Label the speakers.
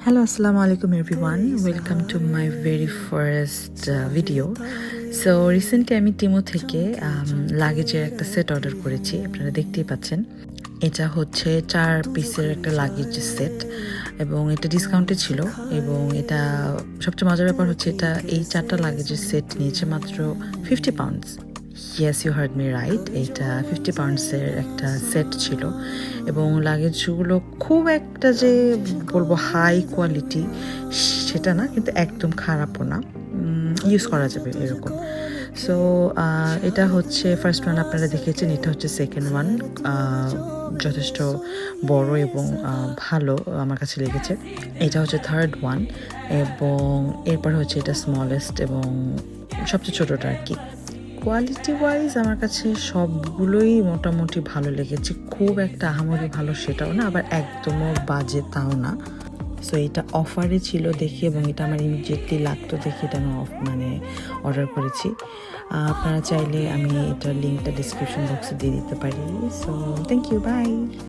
Speaker 1: Hello, assalamu alaikum everyone. Welcome to my very first video. So recently আমি Timo থেকে লাগেজের একটা set order করেছি, আপনারা দেখতেই পাচ্ছেন। এটা হচ্ছে 4 পিসের একটা লাগেজ সেট এবং এটা ডিসকাউন্টে ছিল এবং এটা সবচেয়ে মজার ব্যাপার হচ্ছে এটা এই 4টা লাগেজের সেট নিয়েছে মাত্র 50 pounds. Yes, you heard me right, এটা 50 পাউন্ডসের একটা সেট ছিল এবং লাগেজগুলো খুব একটা যে বলবো হাই কোয়ালিটি সেটা না, কিন্তু একদম খারাপও না, ইউজ করা যাবে এরকম। সো এটা হচ্ছে ফার্স্ট ওয়ান আপনারা দেখেছেন, এটা হচ্ছে সেকেন্ড ওয়ান, যথেষ্ট বড় এবং ভালো আমার কাছে লেগেছে। এটা হচ্ছে থার্ড ওয়ান এবং এরপর হচ্ছে এটা স্মলেস্ট এবং সবচেয়ে ছোটোটা আর কি। কোয়ালিটি ওয়াইজ আমার কাছে সবগুলোই মোটামুটি ভালো লেগেছে, খুব একটা আহামরি ভালো সেটাও না, আবার একদমও বাজে তাও না। সো এটা অফারে ছিল দেখে এবং এটা আমার ইমিডিয়েটলি লাগতো দেখে এটা আমি অর্ডার করেছি। আপনারা চাইলে আমি এটার লিঙ্কটা ডিসক্রিপশন বক্সে দিয়ে দিতে পারি। So thank you, by.